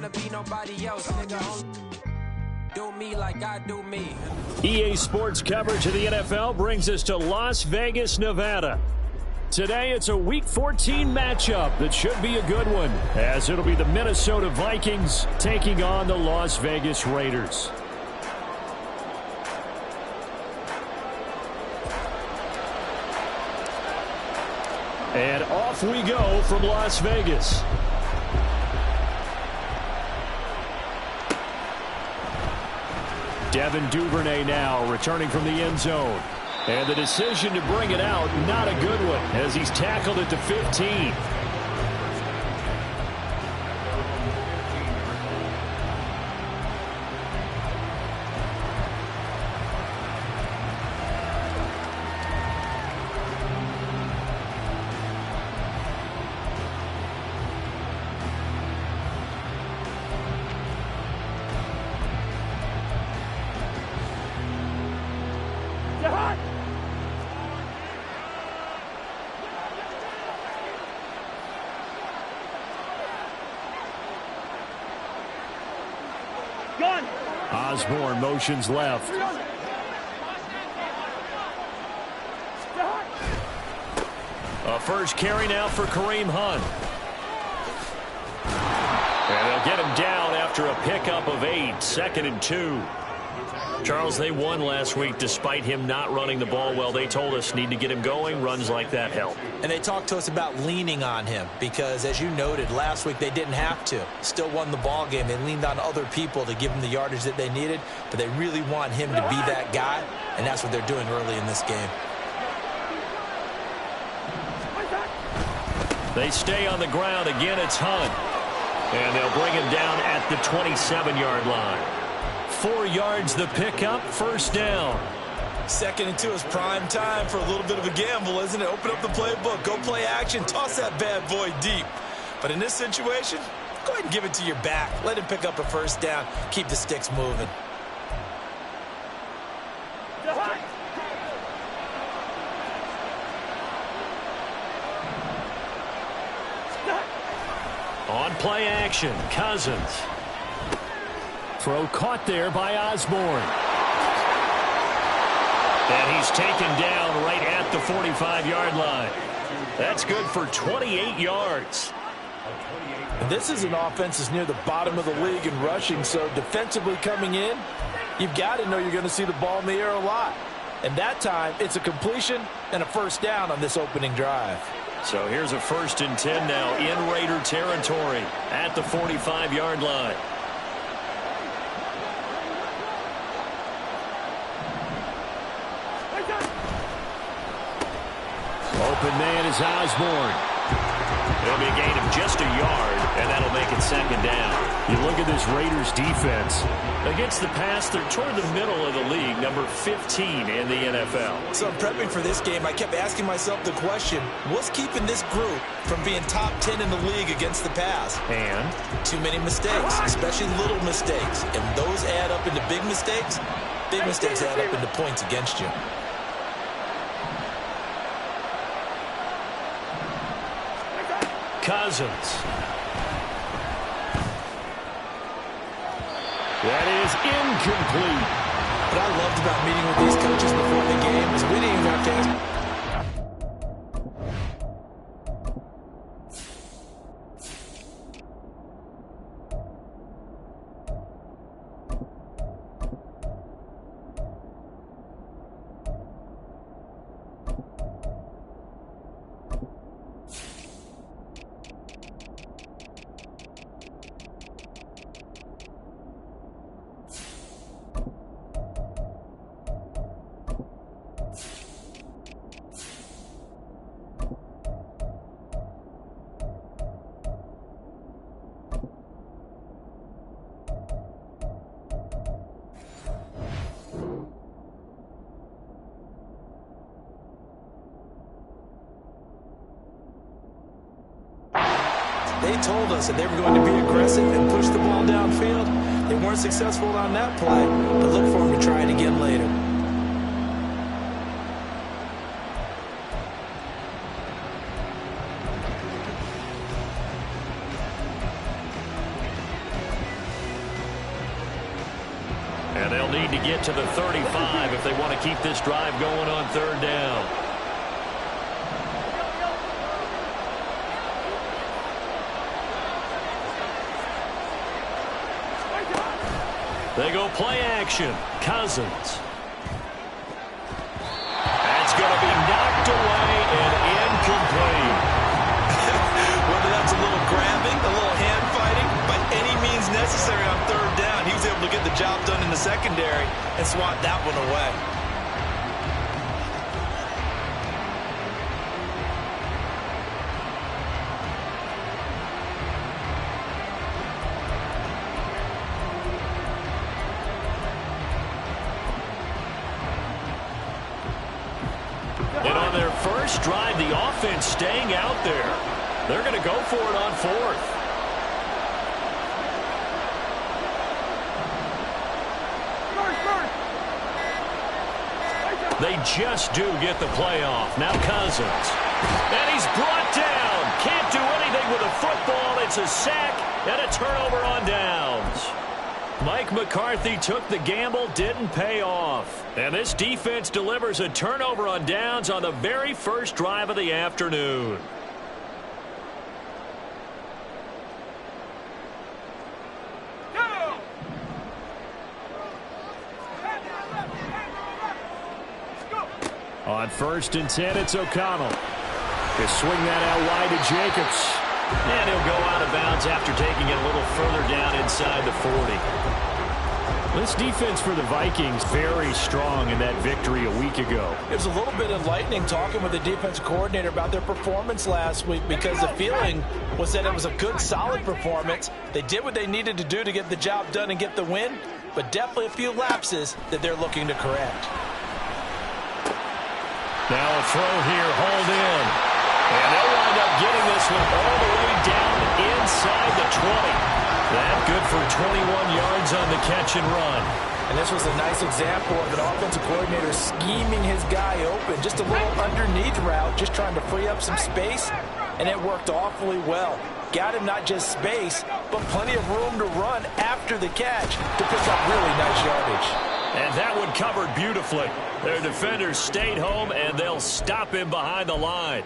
wanna be nobody else, nigga. Do me like I do me. EA Sports coverage of the NFL brings us to Las Vegas, Nevada. Today, it's a Week 14 matchup that should be a good one, as it'll be the Minnesota Vikings taking on the Las Vegas Raiders. And off we go from Las Vegas. Devin Duvernay now returning from the end zone. And the decision to bring it out, not a good one, as he's tackled at the 15. Osborne motions left. A first carry now for Kareem Hunt. And they'll get him down after a pickup of 8, 2nd and 2. Charles, they won last week despite him not running the ball well. They told us need to get him going. Runs like that help. And they talked to us about leaning on him because, as you noted, last week they didn't have to. Still won the ball game. They leaned on other people to give them the yardage that they needed, but they really want him to be that guy, and that's what they're doing early in this game. They stay on the ground. Again, it's Hunt. And they'll bring him down at the 27-yard line. 4 yards the pickup, first down. 2nd and 2 is prime time for a little bit of a gamble, isn't it? Open up the playbook, go play action, toss that bad boy deep. But in this situation, go ahead and give it to your back. Let him pick up a first down, keep the sticks moving. On play action, Cousins. Throw caught there by Osborne. And he's taken down right at the 45-yard line. That's good for 28 yards. And this is an offense that's near the bottom of the league in rushing, so defensively coming in, you've got to know you're going to see the ball in the air a lot. And that time, it's a completion and a first down on this opening drive. So here's a 1st and 10 now in Raider territory at the 45-yard line. Open man is Osborne. It'll be a gain of just a yard, and that'll make it 2nd down. You look at this Raiders defense. Against the pass, they're toward the middle of the league, number 15 in the NFL. So I'm prepping for this game. I kept asking myself the question, what's keeping this group from being top 10 in the league against the pass? And? Too many mistakes, especially little mistakes. And those add up into big mistakes. Big mistakes add up into points against you. Cousins. That is incomplete. What I loved about meeting with these coaches before the game is we didn't even have to ask. They told us that they were going to be aggressive and push the ball downfield. They weren't successful on that play, but look for them to try it again later. And they'll need to get to the 35 if they want to keep this drive going on third down. They go play action. Cousins. That's going to be knocked away and incomplete. Whether that's a little grabbing, a little hand fighting, by any means necessary on third down, he was able to get the job done in the secondary and swat that one away. And on their first drive, the offense staying out there. They're going to go for it on fourth. They just do get the playoff. Now Cousins. And he's brought down. Can't do anything with a football. It's a sack and a turnover on downs. Mike McCarthy took the gamble, didn't pay off. And this defense delivers a turnover on downs on the very first drive of the afternoon. On 1st and 10, it's O'Connell. He'll swing that out wide to Jacobs. And he'll go out of bounds after taking it a little further down inside the 40. This defense for the Vikings very strong in that victory a week ago. It was a little bit enlightening talking with the defensive coordinator about their performance last week, because the feeling was that it was a good, solid performance. They did what they needed to do to get the job done and get the win, but definitely a few lapses that they're looking to correct. Now a throw here, hauled in. And they'll wind up getting this one all the way down inside the 20. That good for 21 yards on the catch and run. And this was a nice example of an offensive coordinator scheming his guy open. Just a little underneath route, just trying to free up some space, and it worked awfully well. Got him not just space, but plenty of room to run after the catch to pick up really nice yardage. And that one covered beautifully. Their defenders stayed home, and they'll stop him behind the line.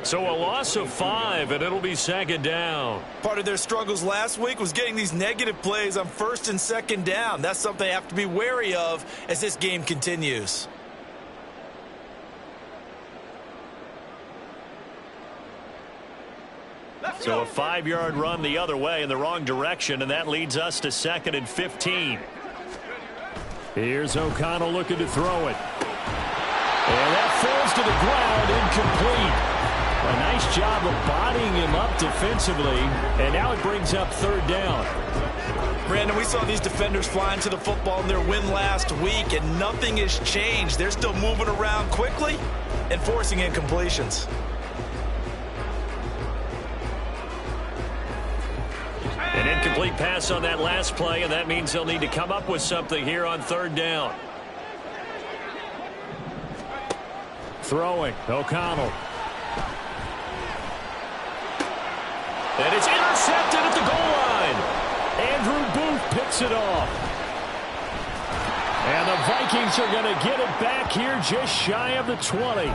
So a loss of 5, and it'll be 2nd down. Part of their struggles last week was getting these negative plays on 1st and 2nd down. That's something they have to be wary of as this game continues. So a 5-yard run the other way in the wrong direction, and that leads us to 2nd and 15. Here's O'Connell looking to throw it. And that falls to the ground, incomplete. A nice job of bodying him up defensively, and now it brings up 3rd down. Brandon, we saw these defenders flying to the football in their win last week, and nothing has changed. They're still moving around quickly and forcing incompletions. An incomplete pass on that last play, and that means they'll need to come up with something here on 3rd down. Throwing, O'Connell. And it's intercepted at the goal line. Andrew Booth picks it off. And the Vikings are going to get it back here just shy of the 20.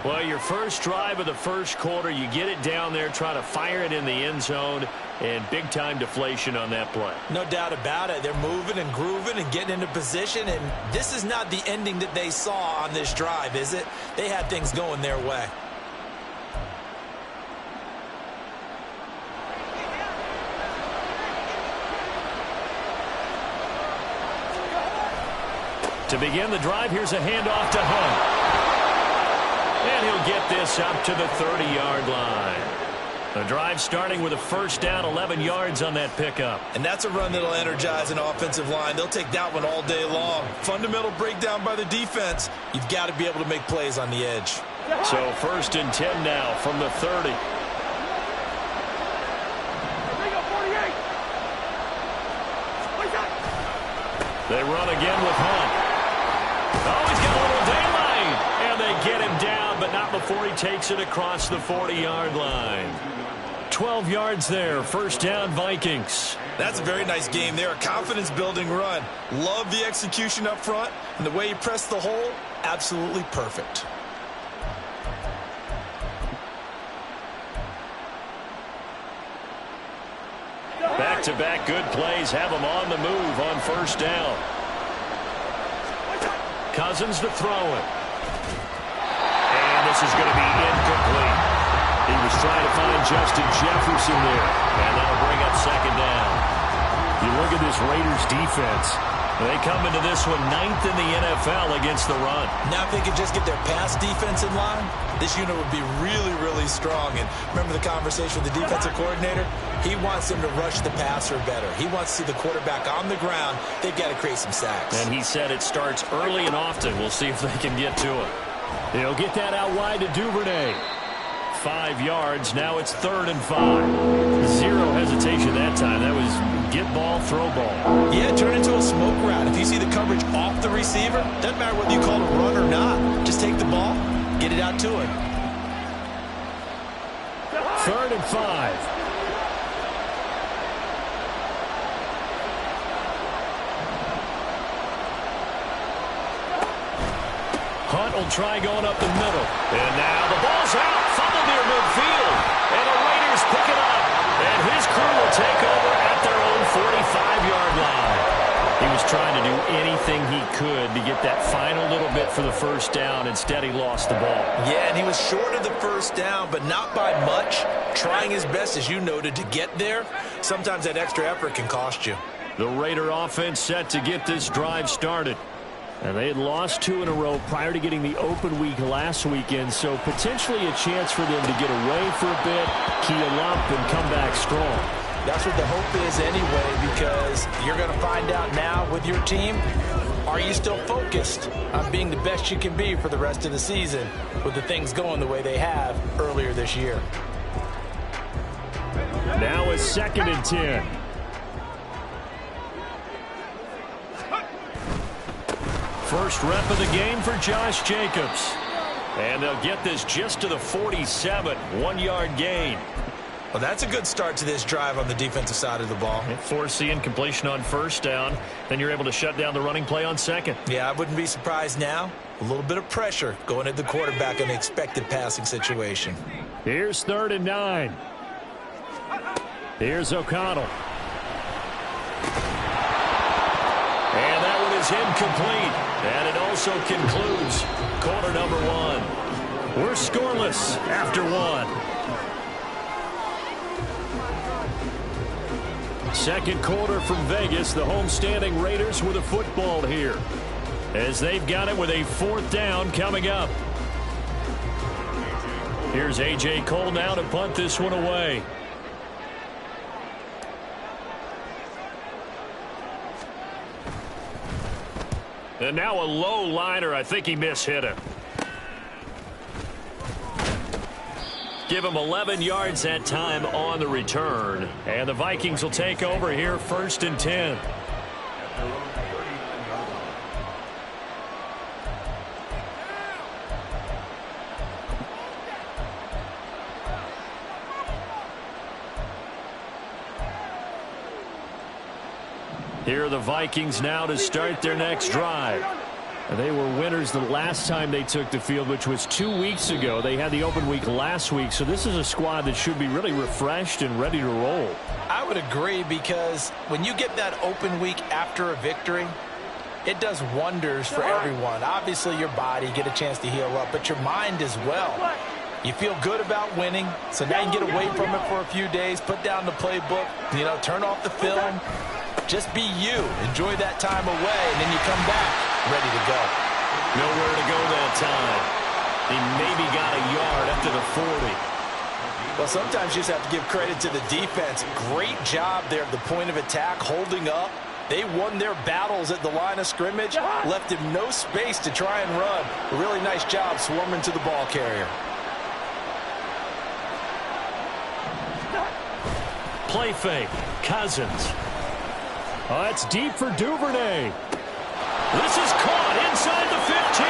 Well, your first drive of the first quarter, you get it down there, try to fire it in the end zone, and big-time deflation on that play. No doubt about it. They're moving and grooving and getting into position, and this is not the ending that they saw on this drive, is it? They had things going their way. To begin the drive, here's a handoff to Hunt. And he'll get this up to the 30-yard line. The drive starting with a 1st down, 11 yards on that pickup. And that's a run that'll energize an offensive line. They'll take that one all day long. Fundamental breakdown by the defense. You've got to be able to make plays on the edge. So 1st and 10 now from the 30. They run again with Hunt. Oh, he's got a little daylight. And they get him down, but not before he takes it across the 40-yard line. 12 yards there. First down, Vikings. That's a very nice game there. A confidence-building run. Love the execution up front. And the way he pressed the hole, absolutely perfect. Back-to-back good plays have him on the move on first down. Cousins to throw it. And this is going to be incomplete. He was trying to find Justin Jefferson there. And that'll bring up second down. You look at this Raiders defense. They come into this one 9th in the NFL against the run. Now if they could just get their pass defense in line, this unit would be really, really strong. And remember the conversation with the defensive coordinator? He wants them to rush the passer better. He wants to see the quarterback on the ground. They've got to create some sacks. And he said it starts early and often. We'll see if they can get to it. They'll get that out wide to Duvernay. 5 yards. Now it's 3rd and 5. Zero hesitation that time. That was get ball, throw ball. Yeah, turn into a smoke route. If you see the coverage off the receiver, doesn't matter whether you call it a run or not. Just take the ball, get it out to him. 3rd and 5. Hunt will try going up the middle. And now the ball's out. Fumble near midfield. And the Raiders pick it up. And his crew will take over at their own 45-yard line. He was trying to do anything he could to get that final little bit for the first down. Instead, he lost the ball. Yeah, and he was short of the first down, but not by much. Trying his best, as you noted, to get there. Sometimes that extra effort can cost you. The Raider offense set to get this drive started. And they had lost 2 in a row prior to getting the open week last weekend, so potentially a chance for them to get away for a bit, keel up, and come back strong. That's what the hope is anyway, because you're going to find out now with your team, are you still focused on being the best you can be for the rest of the season with the things going the way they have earlier this year? Now it's 2nd and 10. First rep of the game for Josh Jacobs. And they'll get this just to the 47. 1-yard gain. Well, that's a good start to this drive on the defensive side of the ball. Force the incompletion on first down. Then you're able to shut down the running play on second. Yeah, I wouldn't be surprised now. A little bit of pressure going at the quarterback in an expected passing situation. Here's 3rd and 9. Here's O'Connell. And that one is incomplete. And it also concludes quarter number 1. We're scoreless after 1. Second quarter from Vegas. The homestanding Raiders with a football here, as they've got it with a 4th down coming up. Here's A.J. Cole now to punt this one away. And now a low liner. I think he mishit him. Give him 11 yards that time on the return. And the Vikings will take over here 1st and 10. Here are the Vikings now to start their next drive. They were winners the last time they took the field, which was 2 weeks ago. They had the open week last week, so this is a squad that should be really refreshed and ready to roll. I would agree, because when you get that open week after a victory, it does wonders for everyone. Obviously, your body, get a chance to heal up, but your mind as well. You feel good about winning, so now you can get away from it for a few days, put down the playbook, turn off the film. Just be you. Enjoy that time away, and then you come back ready to go. Nowhere to go that time. He maybe got a yard up to the 40. Well, sometimes you just have to give credit to the defense. Great job there at the point of attack, holding up. They won their battles at the line of scrimmage, left him no space to try and run. A really nice job swarming to the ball carrier. Play fake. Cousins. Oh, that's deep for Duvernay. This is caught inside the 15.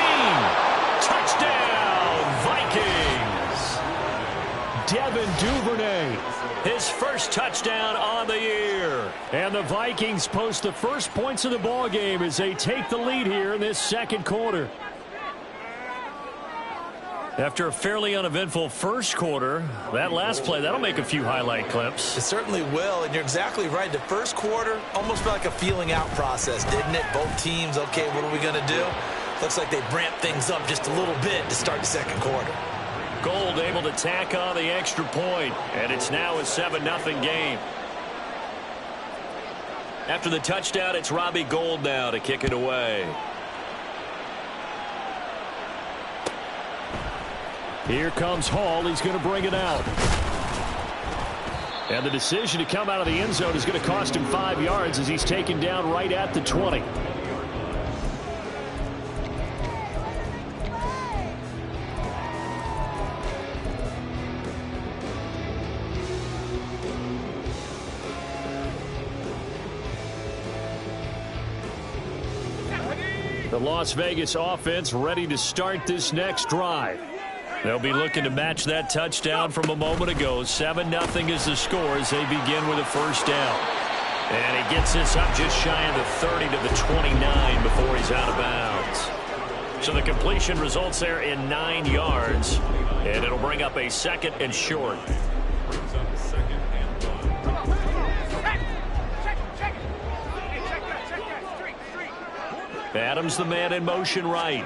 Touchdown, Vikings. Devin Duvernay. His first touchdown on the year. And the Vikings post the first points of the ball game as they take the lead here in this second quarter. After a fairly uneventful first quarter, that last play, that'll make a few highlight clips. It certainly will, and you're exactly right. The first quarter almost felt like a feeling out process, didn't it? Both teams, okay, what are we going to do? Looks like they ramped things up just a little bit to start the second quarter. Gold able to tack on the extra point, and it's now a 7-0 game. After the touchdown, it's Robbie Gould now to kick it away. Here comes Hall. He's going to bring it out. And the decision to come out of the end zone is going to cost him 5 yards as he's taken down right at the 20. The Las Vegas offense ready to start this next drive. They'll be looking to match that touchdown from a moment ago. 7-0 is the score as they begin with a first down. And he gets this up just shy of the 30 to the 29 before he's out of bounds. So the completion results there in 9 yards. And it'll bring up a second and short. Adams the man in motion right.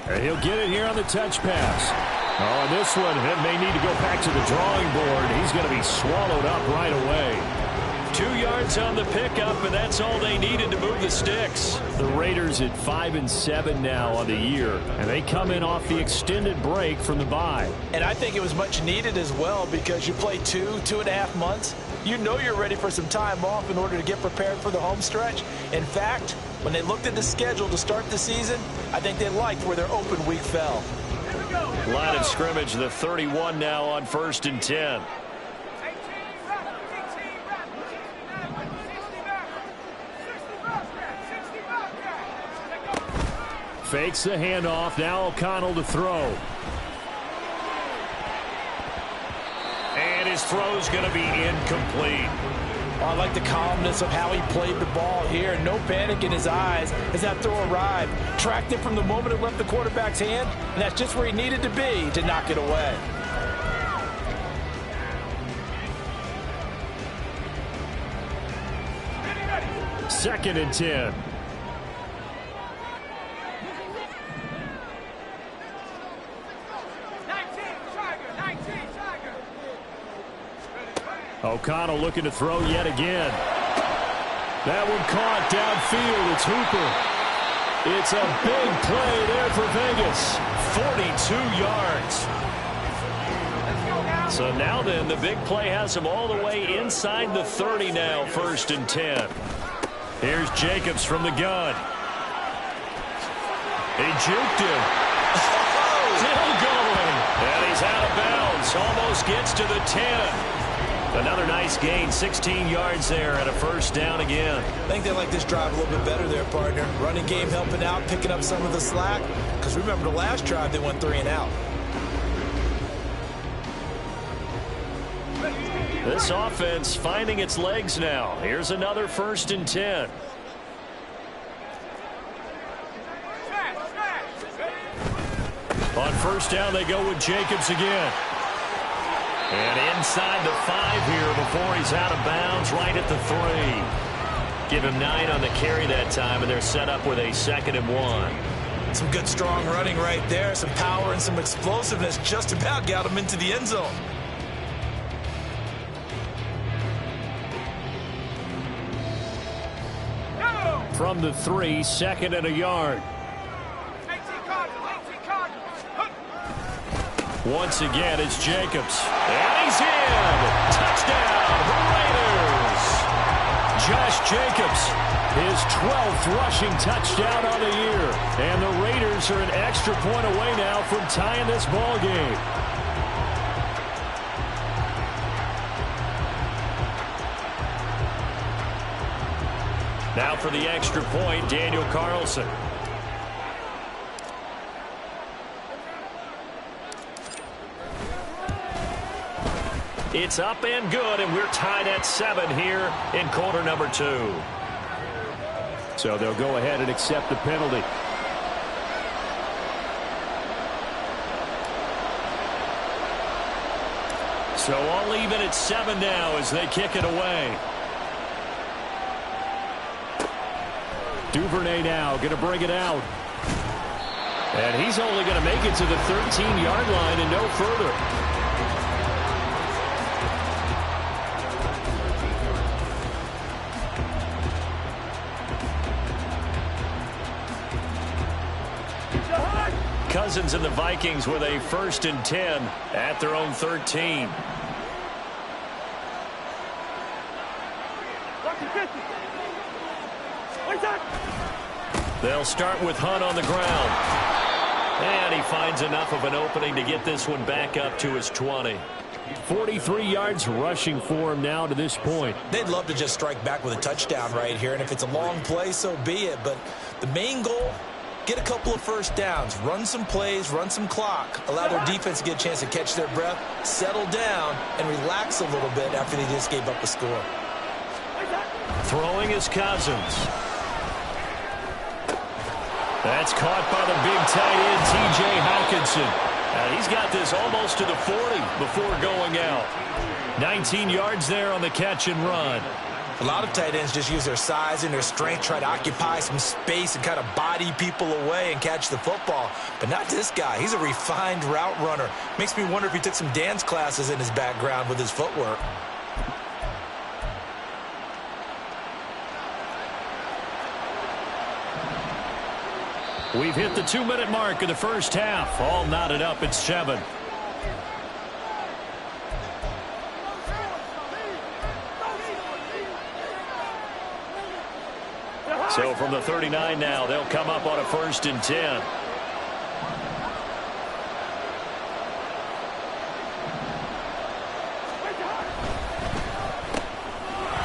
And he'll get it here on the touch pass. Oh, and this one, it may need to go back to the drawing board. He's going to be swallowed up right away. 2 yards on the pickup, and that's all they needed to move the sticks. The Raiders at 5-7 now on the year, and they come in off the extended break from the bye. And I think it was much needed as well because you play 2.5 months. You know you're ready for some time off in order to get prepared for the home stretch. In fact, when they looked at the schedule to start the season, I think they liked where their open week fell. Line of scrimmage, the 31 now on 1st and 10. Fakes the handoff. Now O'Connell to throw. And his throw's going to be incomplete. Oh, I like the calmness of how he played the ball here. No panic in his eyes as that throw arrived. Tracked it from the moment it left the quarterback's hand, and that's just where he needed to be to knock it away. Second and 10. O'Connell looking to throw yet again. That one caught downfield. It's Hooper. It's a big play there for Vegas. 42 yards. So now then, the big play has him all the way inside the 30 now, 1st and 10. Here's Jacobs from the gun. He juked him. Still going. And he's out of bounds. Almost gets to the 10. Another nice gain, 16 yards there and a first down again. I think they like this drive a little bit better there, partner. Running game helping out, picking up some of the slack. Because remember the last drive, they went 3 and out. This offense finding its legs now. Here's another 1st and 10. On first down, they go with Jacobs again. And inside the 5 here before he's out of bounds, right at the 3. Give him 9 on the carry that time, and they're set up with a 2nd and 1. Some good, strong running right there. Some power and some explosiveness just about got him into the end zone. From the 3, 2nd and a yard. Once again, it's Jacobs. And he's in! Touchdown, the Raiders! Josh Jacobs, his 12th rushing touchdown on the year. And the Raiders are an extra point away now from tying this ball game. Now for the extra point, Daniel Carlson. It's up and good, and we're tied at 7 here in quarter number 2. So they'll go ahead and accept the penalty. So all even at 7 now as they kick it away. Duvernay now going to bring it out. And he's only going to make it to the 13-yard line and no further. Cousins and the Vikings with a 1st and 10 at their own 13. They'll start with Hunt on the ground. And he finds enough of an opening to get this one back up to his 20. 43 yards rushing for him now to this point. They'd love to just strike back with a touchdown right here, and if it's a long play, so be it. But the main goal, get a couple of first downs, run some plays, run some clock, allow their defense to get a chance to catch their breath, settle down, and relax a little bit after they just gave up a score. Throwing is Cousins. That's caught by the big tight end, T.J. Hawkinson. He's got this almost to the 40 before going out. 19 yards there on the catch and run. A lot of tight ends just use their size and their strength, try to occupy some space and kind of body people away and catch the football. But not this guy. He's a refined route runner. Makes me wonder if he took some dance classes in his background with his footwork. We've hit the 2-minute mark in the first half. All knotted up at 7. So from the 39 now, they'll come up on a 1st and 10.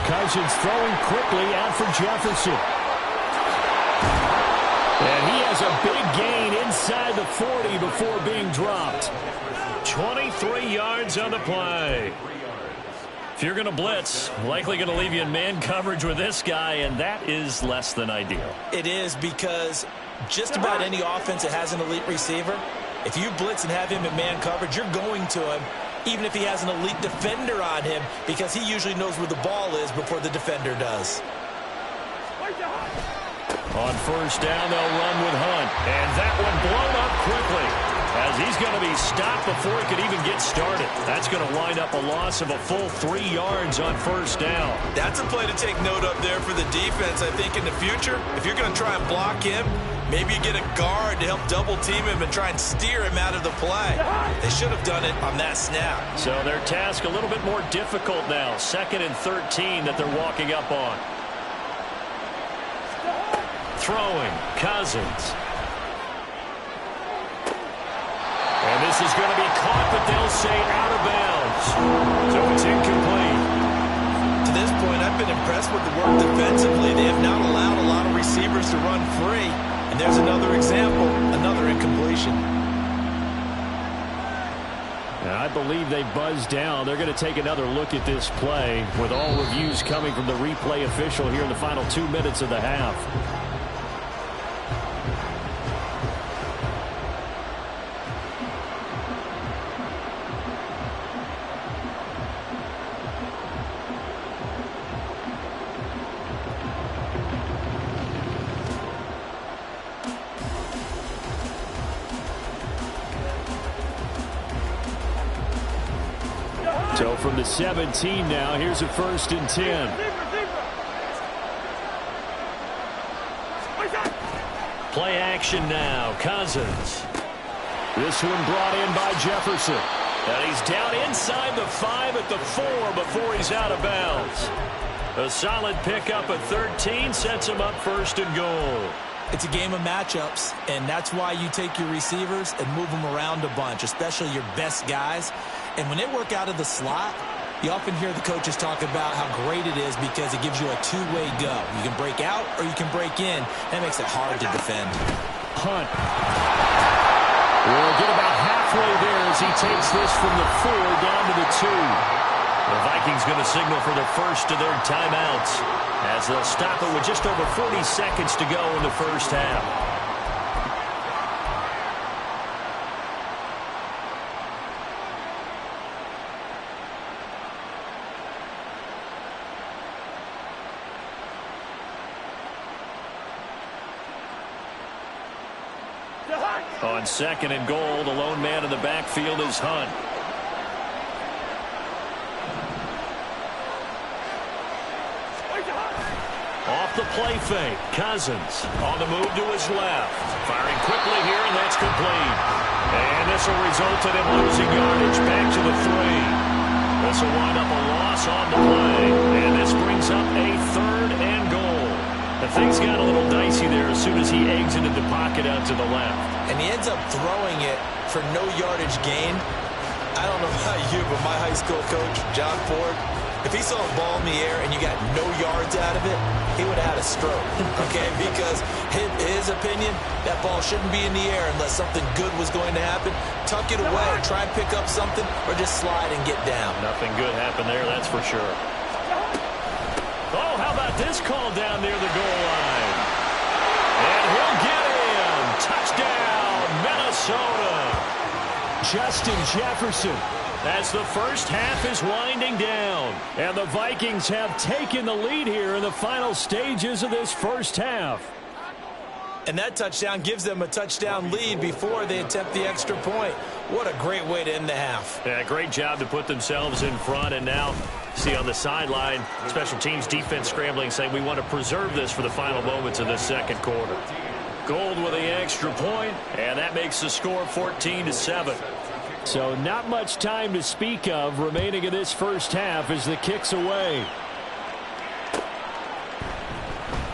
Cousins throwing quickly out for Jefferson. And he has a big gain inside the 40 before being dropped. 23 yards on the play. If you're going to blitz, likely going to leave you in man coverage with this guy, and that is less than ideal. It is, because just about any offense that has an elite receiver, if you blitz and have him in man coverage, you're going to him, even if he has an elite defender on him, because he usually knows where the ball is before the defender does. On 1st down, they'll run with Hunt. And that one blown up quickly as he's going to be stopped before he could even get started. That's going to wind up a loss of a full 3 yards on 1st down. That's a play to take note of there for the defense. I think in the future, if you're going to try and block him, maybe you get a guard to help double-team him and try and steer him out of the play. They should have done it on that snap. So their task a little bit more difficult now. 2nd and 13 that they're walking up on. Throwing, Cousins. And this is going to be caught, but they'll say out of bounds. So it's incomplete. To this point, I've been impressed with the work defensively. They have not allowed a lot of receivers to run free. And there's another example, another incompletion. And I believe they buzzed down. They're going to take another look at this play with all reviews coming from the replay official here in the final 2 minutes of the half. So from the 17 now, here's a 1st and 10. Play action now, Cousins. This one brought in by Jefferson. And he's down inside the 5 at the 4 before he's out of bounds. A solid pickup at 13 sets him up 1st and goal. It's a game of matchups, and that's why you take your receivers and move them around a bunch, especially your best guys. And when they work out of the slot, you often hear the coaches talk about how great it is because it gives you a two-way go. You can break out or you can break in. That makes it hard to defend. Hunt. We'll get about halfway there as he takes this from the 4 down to the 2. The Vikings going to signal for the first of their timeouts as they'll stop it with just over 40 seconds to go in the first half. On second and goal, the lone man in the backfield is Hunt. Off the play fake, Cousins on the move to his left. Firing quickly here, and that's complete. And this will result in him losing yardage back to the 3. This will wind up a loss on the play. And this brings up a third and goal. The things got a little dicey there as soon as he exited the pocket out to the left. And he ends up throwing it for no yardage gain. I don't know about you, but my high school coach, John Ford, if he saw a ball in the air and you got no yards out of it, he would have had a stroke, okay? Because his opinion, that ball shouldn't be in the air unless something good was going to happen. Tuck it away, try and pick up something, or just slide and get down. Nothing good happened there, that's for sure. Oh, how about this call down near the goal line? And he'll get in. Touchdown, Minnesota. Justin Jefferson. As the first half is winding down. And the Vikings have taken the lead here in the final stages of this first half. And that touchdown gives them a touchdown lead before they attempt the extra point. What a great way to end the half. Yeah, great job to put themselves in front. And now, see on the sideline, special teams defense scrambling, saying we want to preserve this for the final moments of the second quarter. Gold with the extra point, and that makes the score 14-7. So not much time to speak of remaining in this first half as the kick's away.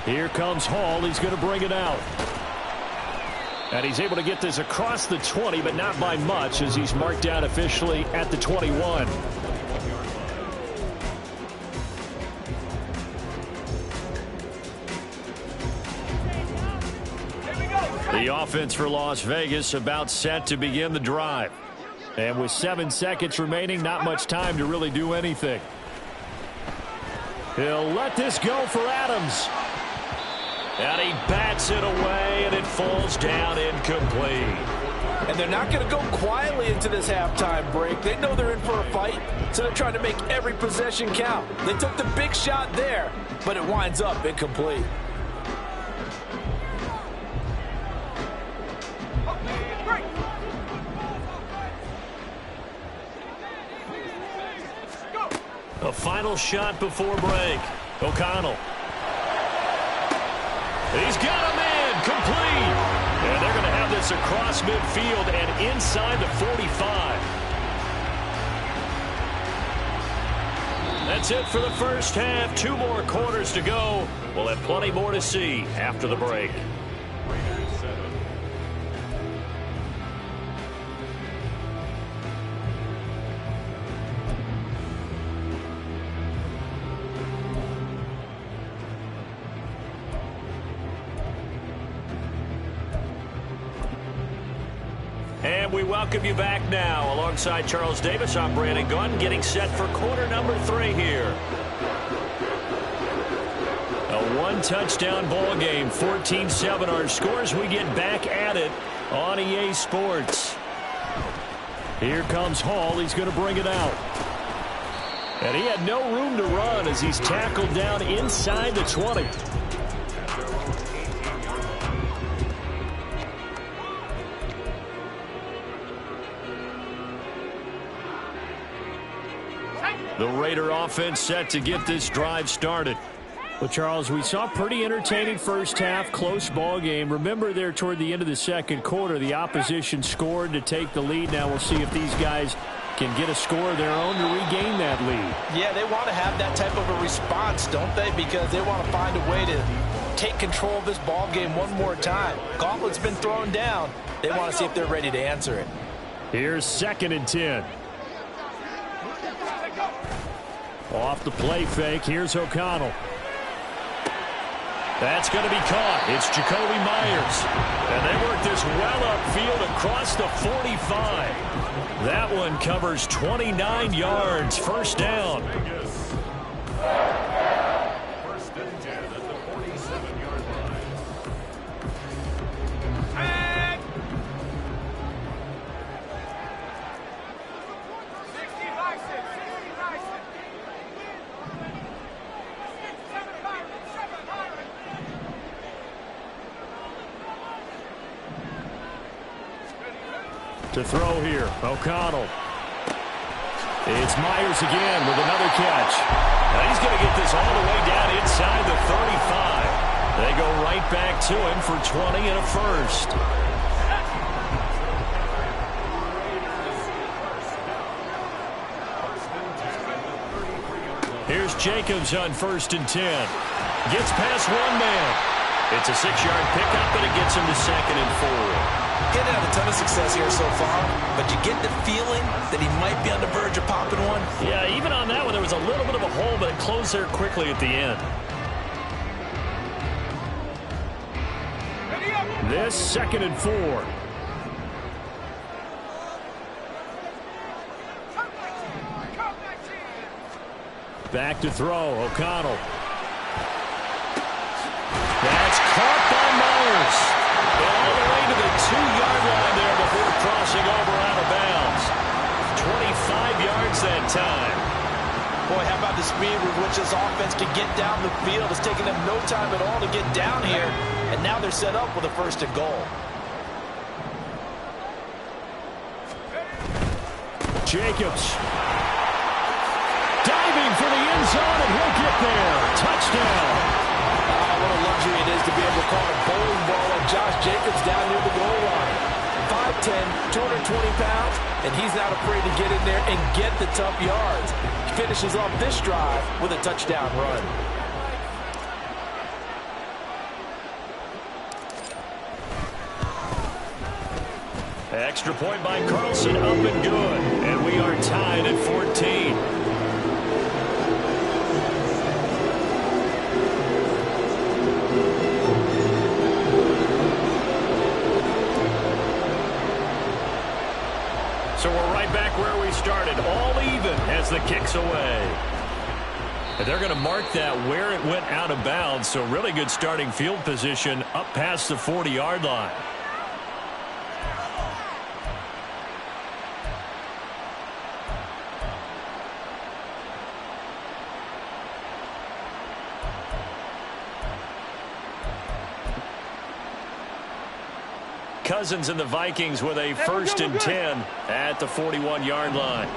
Here comes Hall. He's going to bring it out. And he's able to get this across the 20, but not by much as he's marked down officially at the 21. The offense for Las Vegas about set to begin the drive. And with 7 seconds remaining, not much time to really do anything. He'll let this go for Adams. And he bats it away, and it falls down incomplete. And they're not going to go quietly into this halftime break. They know they're in for a fight, so they're trying to make every possession count. They took the big shot there, but it winds up incomplete. A final shot before break. O'Connell. He's got him in, complete. And they're going to have this across midfield and inside the 45. That's it for the first half. 2 more quarters to go. We'll have plenty more to see after the break. And we welcome you back now. Alongside Charles Davis, I'm Brandon Gunn, getting set for quarter number 3 here. A 1-touchdown ball game, 14-7 our scores. We get back at it on EA Sports. Here comes Hall. He's going to bring it out. And he had no room to run as he's tackled down inside the 20. The Raider offense set to get this drive started. Well, Charles, we saw a pretty entertaining first half, close ball game. Remember there toward the end of the second quarter, the opposition scored to take the lead. Now we'll see if these guys can get a score of their own to regain that lead. Yeah, they want to have that type of a response, don't they? Because they want to find a way to take control of this ball game one more time. Gauntlet's been thrown down. They want to see if they're ready to answer it. Here's 2nd and 10. Off the play fake, here's O'Connell. That's going to be caught. It's Jacoby Myers. And they work this well upfield across the 45. That one covers 29 yards. First down. First and 10 at the 47-yard line. To throw here, O'Connell. It's Myers again with another catch. Now he's going to get this all the way down inside the 35. They go right back to him for 20 and a first. Here's Jacobs on 1st and 10. Gets past one man. It's a 6-yard pickup, and it gets him to 2nd and 4. Getting had a ton of success here so far, but you get the feeling that he might be on the verge of popping one. Yeah, even on that one, there was a little bit of a hole, but it closed there quickly at the end. This 2nd and 4. Back to throw, O'Connell. That's caught by Myers. All the way to the 2-yard line there before crossing over out of bounds. 25 yards that time. Boy, how about the speed with which this offense can get down the field? It's taking them no time at all to get down here, and now they're set up with a 1st and goal. Jacobs. Diving for the end zone, and he'll get there. Touchdown. What a luxury it is to be able to call a bowling ball like Josh Jacobs down near the goal line. 5'10", 220 pounds, and he's not afraid to get in there and get the tough yards. He finishes off this drive with a touchdown run. Extra point by Carlson, up and good. And we are tied at 14. So we're right back where we started, all even as the kick's away. And they're going to mark that where it went out of bounds, so really good starting field position up past the 40-yard line. Cousins and the Vikings with a 1st and 10 at the 41-yard line.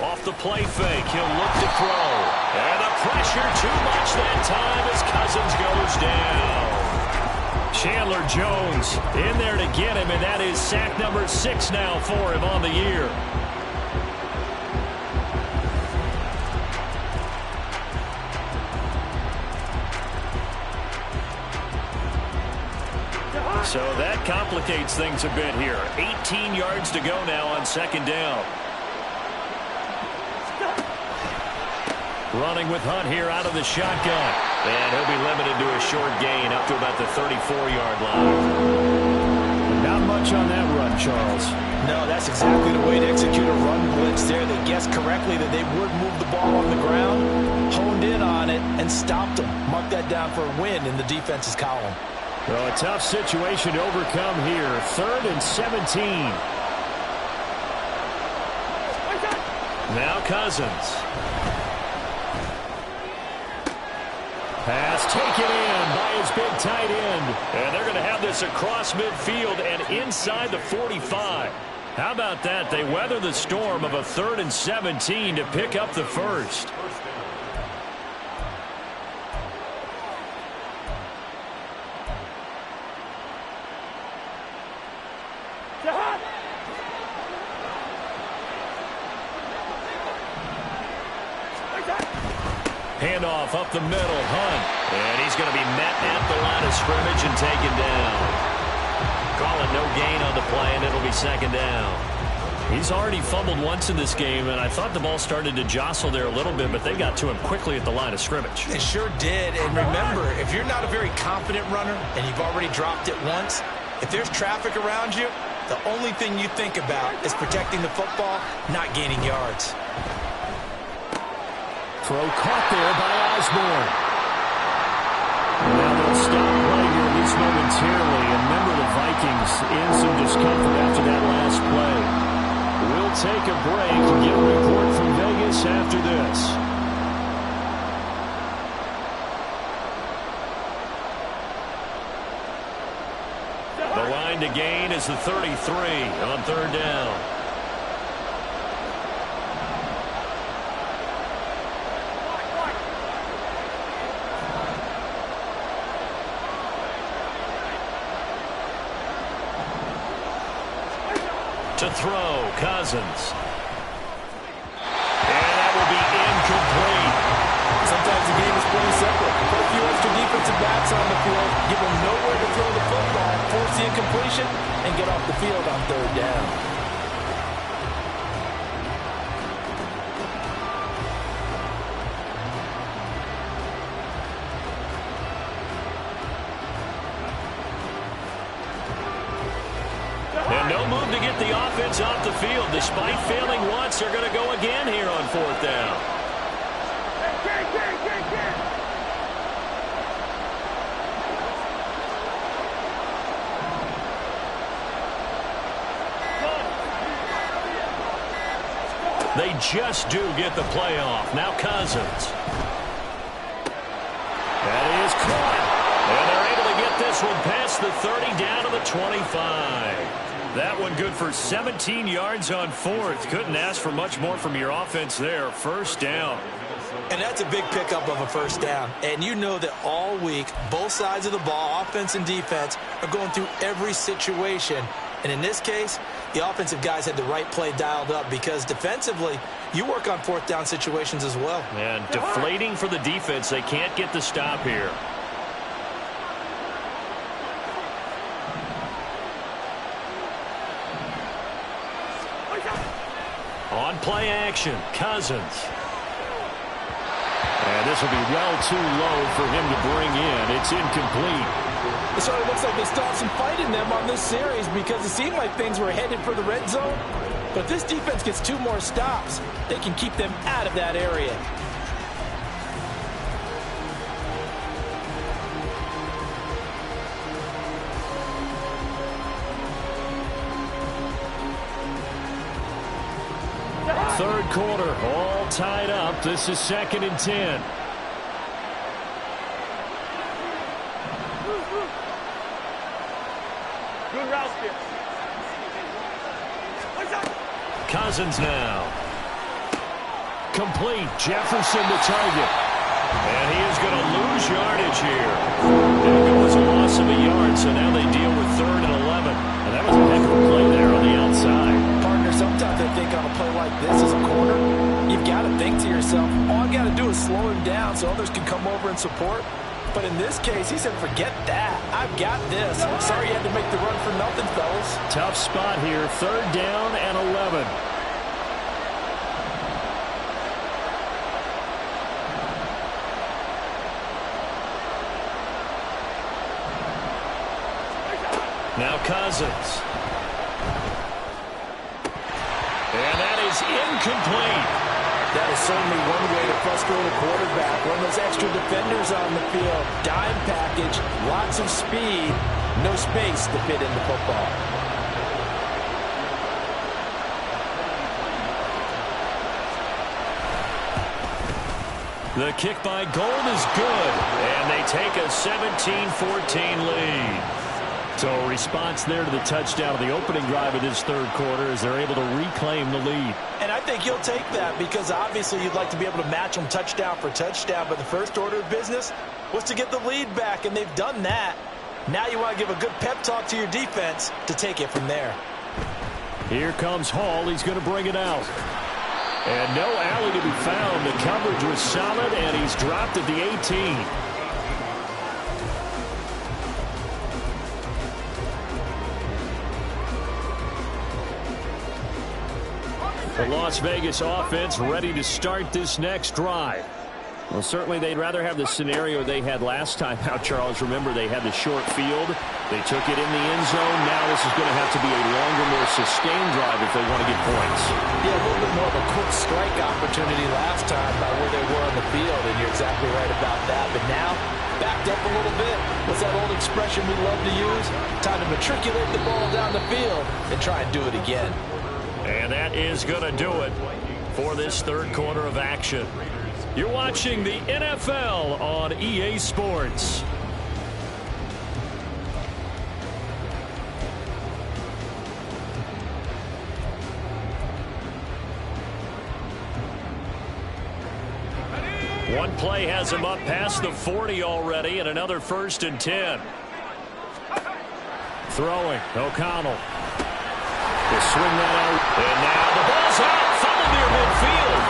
Off the play fake, he'll look to throw. And the pressure too much that time as Cousins goes down. Chandler Jones in there to get him, and that is sack number 6 now for him on the year. So that complicates things a bit here. 18 yards to go now on 2nd down. Running with Hunt here out of the shotgun. And he'll be limited to a short gain up to about the 34-yard line. Not much on that run, Charles. No, that's exactly the way to execute a run blitz there. They guessed correctly that they would move the ball on the ground, honed in on it, and stopped them. Mark that down for a win in the defense's column. Well, a tough situation to overcome here. 3rd and 17. Now Cousins. Pass taken in by his big tight end. And they're going to have this across midfield and inside the 45. How about that? They weather the storm of a 3rd and 17 to pick up the first. Handoff up the middle, Hunt. And he's going to be met at the line of scrimmage and taken down. Call it no gain on the play, and it'll be 2nd down. He's already fumbled once in this game, and I thought the ball started to jostle there a little bit, but they got to him quickly at the line of scrimmage. They sure did. And remember, if you're not a very confident runner and you've already dropped it once, if there's traffic around you, the only thing you think about is protecting the football, not gaining yards. Throw caught there by Osborne. Now they'll stop play here, at least momentarily. And remember, the Vikings in some discomfort after that last play. We'll take a break and get a report from Vegas after this. The line to gain is the 33 on third down. To throw, Cousins. And that will be incomplete. Sometimes the game is pretty simple. Put a few extra defensive backs on the field, give them nowhere to throw the football, force the incompletion, and get off the field on third down. And no move to get the offense off the field. Despite failing once, they're going to go again here on fourth down. They just do get the play off. Now Cousins. That is caught. And they're able to get this one past the 30 down to the 25. That one good for 17 yards on fourth. Couldn't ask for much more from your offense there. First down. And that's a big pickup of a first down. And you know that all week, both sides of the ball, offense and defense, are going through every situation. And in this case, the offensive guys had the right play dialed up because defensively, you work on fourth down situations as well. And deflating for the defense. They can't get the stop here. On play action, Cousins. And this will be well too low for him to bring in. It's incomplete. It sort of looks like they still have some fight in them on this series because it seemed like things were headed for the red zone. But if this defense gets 2 more stops, they can keep them out of that area. Third quarter, all tied up. This is 2nd and 10. Good route, Skip. Cousins now. Complete. Jefferson the target. And he is going to lose yardage here. There goes a loss of a yard, so now they deal with 3rd and 11. And that was a heck of a play there on the outside. Partner, sometimes I think on a play like this as a corner, you've got to think to yourself, all I got to do is slow him down so others can come over and support. But in this case, he said, forget that. I've got this. Sorry you had to make the run for nothing, fellas. Tough spot here. 3rd down and 11. Now Cousins. And that is incomplete. That is certainly one way to frustrate a quarterback. When those extra defenders on the field, dime package, lots of speed, no space to fit in the football. The kick by Gold is good, and they take a 17-14 lead. So a response there to the touchdown of the opening drive of this third quarter as they're able to reclaim the lead. And I think you'll take that because obviously you'd like to be able to match them touchdown for touchdown, but the first order of business was to get the lead back, and they've done that. Now you want to give a good pep talk to your defense to take it from there. Here comes Hall. He's going to bring it out. And no alley to be found. The coverage was solid, and he's dropped at the 18. The Las Vegas offense ready to start this next drive. Well, certainly they'd rather have the scenario they had last time out, Charles. Remember, they had the short field. They took it in the end zone. Now this is going to have to be a longer, more sustained drive if they want to get points. Yeah, a little bit more of a quick strike opportunity last time by where they were on the field, and you're exactly right about that. But now, backed up a little bit. What's that old expression we love to use? Time to matriculate the ball down the field and try and do it again. And that is going to do it for this third quarter of action. You're watching the NFL on EA Sports. One play has him up past the 40 already, and another 1st and 10. Throwing, O'Connell. They swing that out, and now the ball's out, funneled near midfield.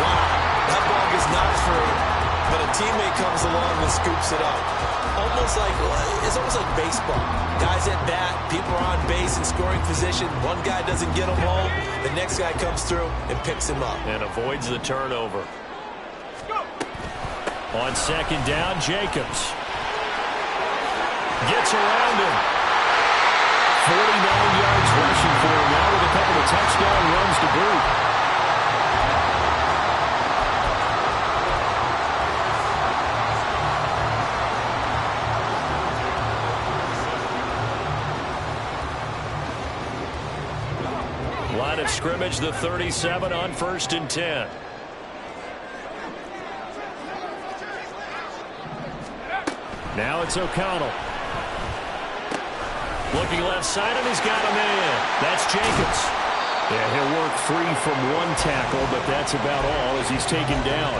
Wow, that ball is not free, but a teammate comes along and scoops it up. It's almost like baseball. Guys at bat, people are on base in scoring position. One guy doesn't get him home, the next guy comes through and picks him up. And avoids the turnover. On 2nd down, Jacobs gets around him. 49 yards rushing for him now with a couple of touchdown runs to boot. Line of scrimmage, the 37 on 1st and 10. Now it's O'Connell. Looking left side, and he's got a man. That's Jacobs. Yeah, he'll work free from one tackle, but that's about all as he's taken down.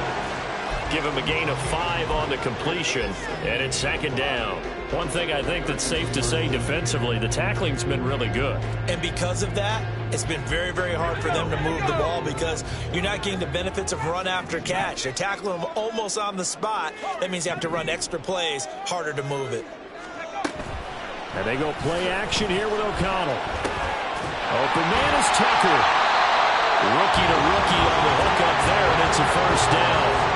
Give him a gain of 5 on the completion, and it's 2nd down. One thing I think that's safe to say defensively, the tackling's been really good. And because of that, it's been very, very hard for them to move the ball because you're not getting the benefits of run after catch. They're tackling them almost on the spot. That means you have to run extra plays, harder to move it. And they go play action here with O'Connell. Open man is Tucker. Rookie to rookie on the hook up there, and it's a 1st down.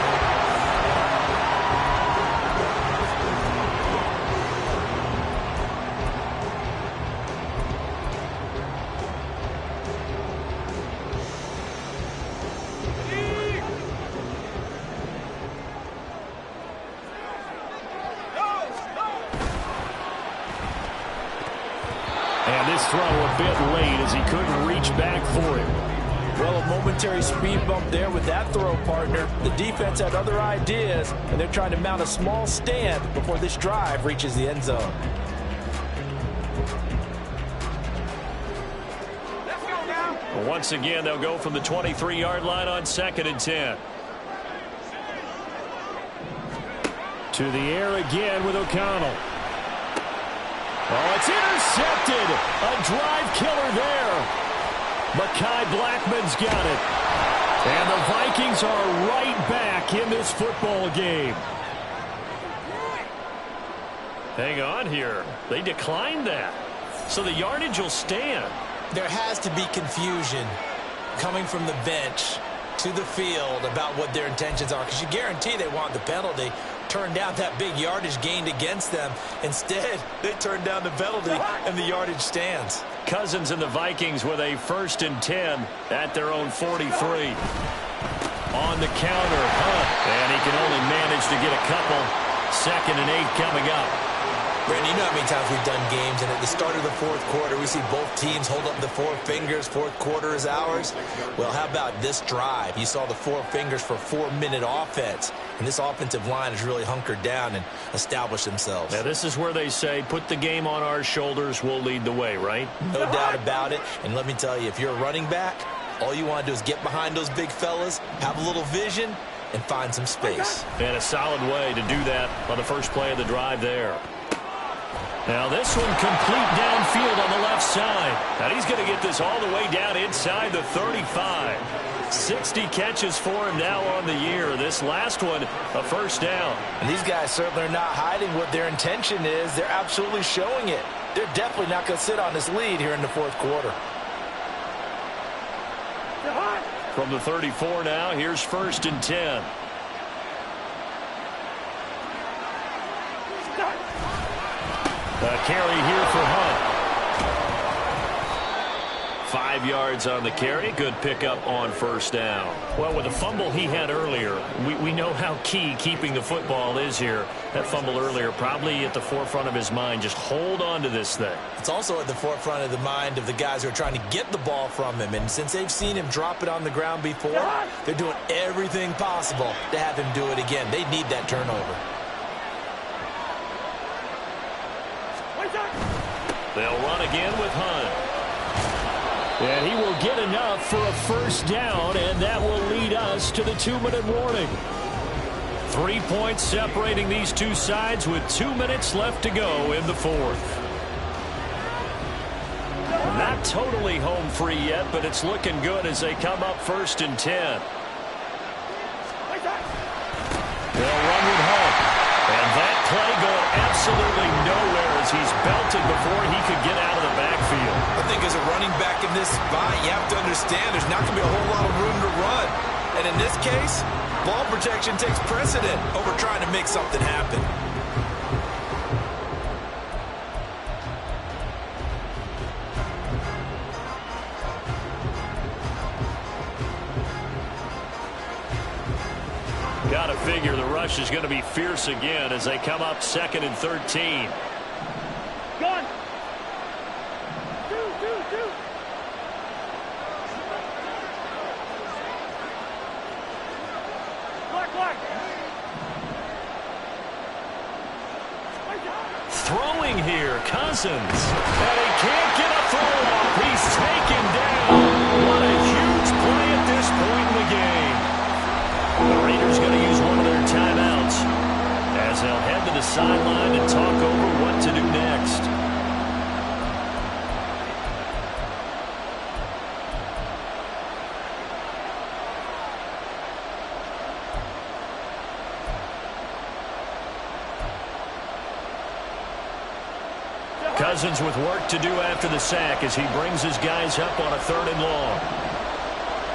Throw a bit late as he couldn't reach back for him. Well, a momentary speed bump there with that throw, partner. The defense had other ideas, and they're trying to mount a small stand before this drive reaches the end zone. Once again, they'll go from the 23-yard line on 2nd and 10. To the air again with O'Connell. Oh, it's intercepted. A drive killer there. Mekhi Blackman's got it. And the Vikings are right back in this football game. Hang on here. They declined that. So the yardage will stand. There has to be confusion coming from the bench to the field about what their intentions are, because you guarantee they want the penalty. Turned down that big yardage gained against them. Instead, they turned down the penalty, and the yardage stands. Cousins and the Vikings with a 1st and 10 at their own 43. On the counter, and he can only manage to get a couple. 2nd and 8 coming up. Brandon, you know how many times we've done games, and at the start of the 4th quarter, we see both teams hold up the 4 fingers. 4th quarter is ours. Well, how about this drive? You saw the 4 fingers for 4-minute offense, and this offensive line has really hunkered down and established themselves. Now, this is where they say, put the game on our shoulders, we'll lead the way, right? No doubt about it, and let me tell you, if you're a running back, all you want to do is get behind those big fellas, have a little vision, and find some space. And a solid way to do that on the first play of the drive there. Now this one complete downfield on the left side. And he's going to get this all the way down inside the 35. 60 catches for him now on the year. This last one, a 1st down. And these guys certainly are not hiding what their intention is. They're absolutely showing it. They're definitely not going to sit on this lead here in the 4th quarter. From the 34 now, here's 1st and 10. A carry here for Hunt. 5 yards on the carry. Good pickup on 1st down. Well, with the fumble he had earlier, we know how key keeping the football is here. That fumble earlier probably at the forefront of his mind. Just hold on to this thing. It's also at the forefront of the mind of the guys who are trying to get the ball from him. And since they've seen him drop it on the ground before, they're doing everything possible to have him do it again. They need that turnover. They'll run again with Hunt. And he will get enough for a 1st down, and that will lead us to the 2-minute warning. 3 points separating these two sides with 2 minutes left to go in the 4th. Not totally home free yet, but it's looking good as they come up 1st and 10. They'll run with Hunt. And that play going absolutely nowhere as he's belted before he could get out of the backfield. I think as a running back in this spot, you have to understand there's not going to be a whole lot of room to run. And in this case, ball protection takes precedent over trying to make something happen. Got to figure the rush is going to be fierce again as they come up 2nd and 13. Gun. Black. Throwing here, Cousins. And he can't get a throw off. He's taken down. What a huge play at this point in the game. The Raiders going to use one of their timeouts as they'll head to the sideline and talk over what to do next. Cousins with work to do after the sack as he brings his guys up on a 3rd and long.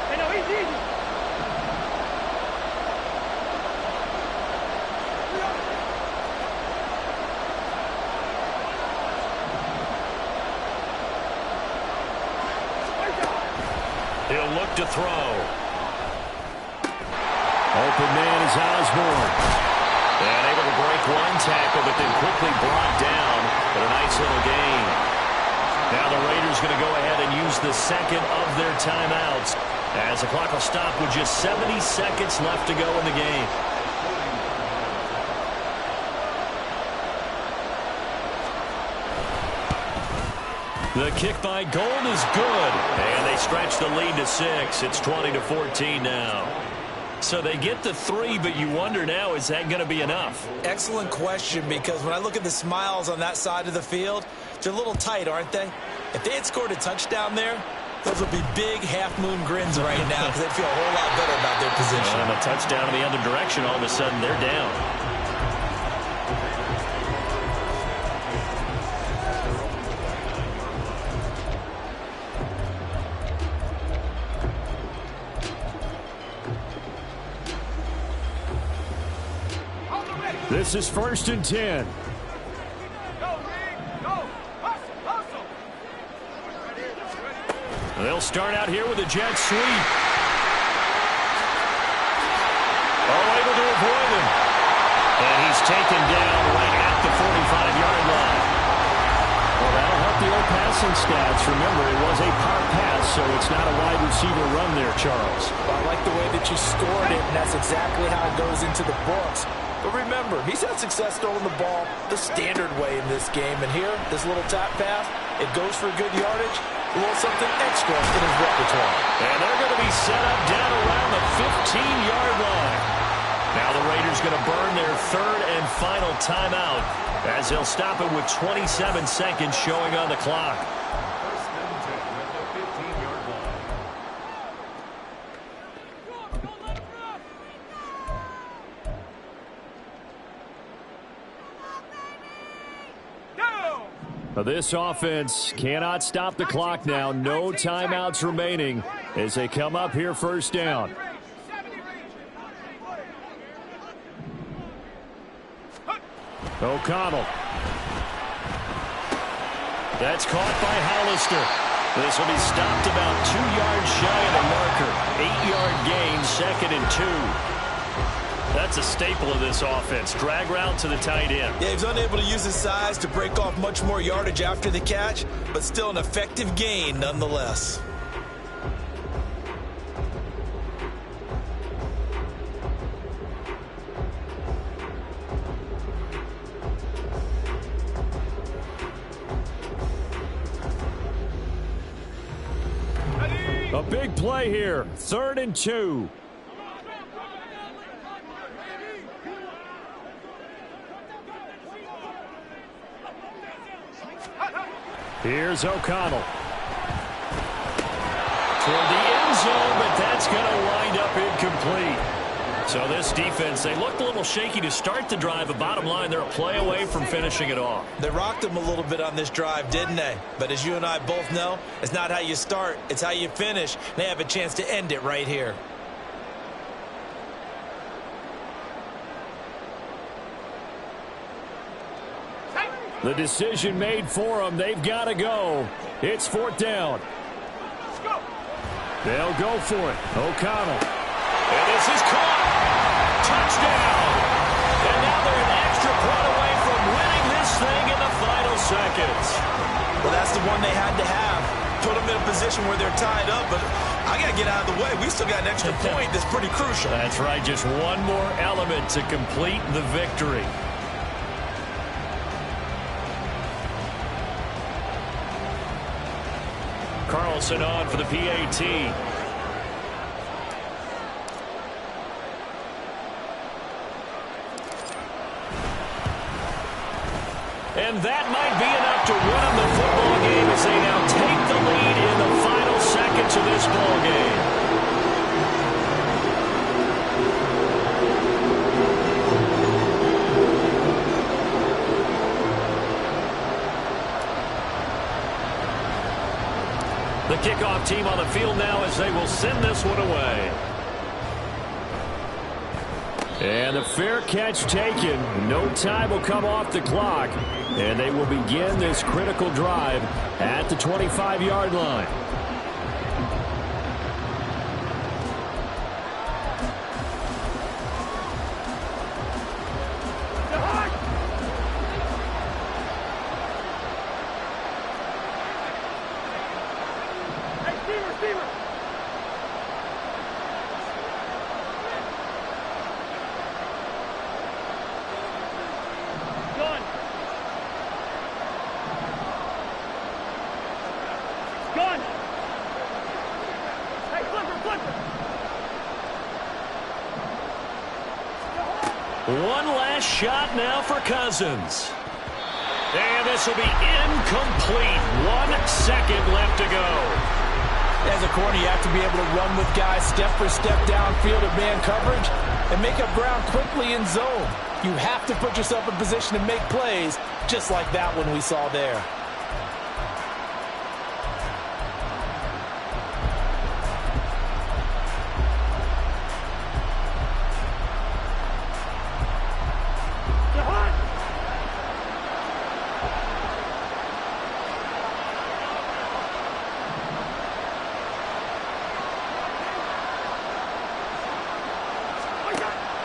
Hey, no, he's easy. He'll look to throw. Open man is Osborne. And able to break one tackle, but then quickly brought down. But a nice little gain. Now the Raiders going to go ahead and use the 2nd of their timeouts as the clock will stop with just 70 seconds left to go in the game. The kick by Gold is good. And they stretch the lead to 6. It's 20-14 now. So they get the 3, but you wonder now, is that going to be enough? Excellent question, because when I look at the smiles on that side of the field, they're a little tight, aren't they? If they had scored a touchdown there, those would be big half-moon grins right now because they'd feel a whole lot better about their position. And a touchdown in the other direction, all of a sudden they're down. This is 1st and 10. They'll start out here with a jet sweep. Oh, able to avoid him. And he's taken down right at the 45-yard line. Well, that'll help the old passing stats. Remember, it was a power pass, so it's not a wide receiver run there, Charles. Well, I like the way that you scored it, and that's exactly how it goes into the books. But remember, he's had success throwing the ball the standard way in this game. And here, this little tap pass, it goes for good yardage, a little something extra in his repertoire. And they're going to be set up down around the 15-yard line. Now the Raiders going to burn their 3rd and final timeout as they'll stop it with 27 seconds showing on the clock. This offense cannot stop the clock now. No timeouts remaining. as they come up here first down. O'Connell. That's caught by Hollister. This will be stopped about 2 yards shy of the marker. 8-yard gain, 2nd and 2. That's a staple of this offense. Drag route to the tight end. Yeah, he's unable to use his size to break off much more yardage after the catch, but still an effective gain nonetheless. A big play here. 3rd and 2. Here's O'Connell. Toward the end zone, but that's going to wind up incomplete. So this defense, they looked a little shaky to start the drive, but bottom line, they're a play away from finishing it off. They rocked them a little bit on this drive, didn't they? But as you and I both know, it's not how you start, it's how you finish. They have a chance to end it right here. The decision made for them. They've got to go. It's 4th down. They'll go for it. O'Connell. And this is caught. Touchdown. And now they're an extra point away from winning this thing in the final seconds. Well, that's the one they had to have. Put them in a position where they're tied up, but I got to get out of the way. We still got an extra point that's pretty crucial. That's right. Just one more element to complete the victory. Carlson on for the PAT. And that might be enough to win them the football game as they now take the lead in the final seconds of this ball game. The kickoff team on the field now as they will send this one away. And the fair catch taken. No time will come off the clock. And they will begin this critical drive at the 25-yard line. One last shot now for Cousins. And this will be incomplete. 1 second left to go. As a corner, you have to be able to run with guys step for step downfield of man coverage and make up ground quickly in zone. You have to put yourself in position to make plays, just like that one we saw there.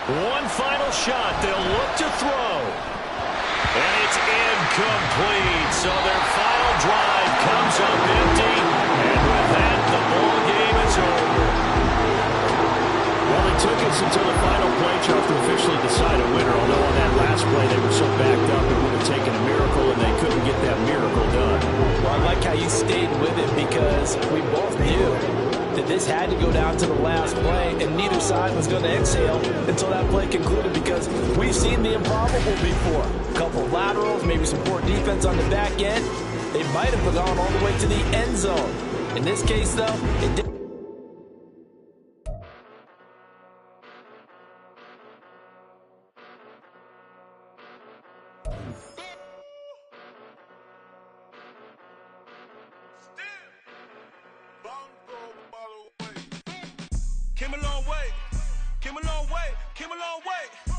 One final shot. They'll look to throw. And it's incomplete. So their final drive comes up empty. And with that, the ball game is over. Well, it took us until the final play, Chuck, to officially decide a winner. Although on that last play, they were so backed up, it would have taken a miracle, and they couldn't get that miracle done. Well, I like how you stayed with it because we both knew that this had to go down to the last play, and neither side was going to exhale until that play concluded because we've seen the improbable before. A couple of laterals, maybe some poor defense on the back end. They might have gone all the way to the end zone. In this case, though, it didn't. Bongo bottle. Came a long way.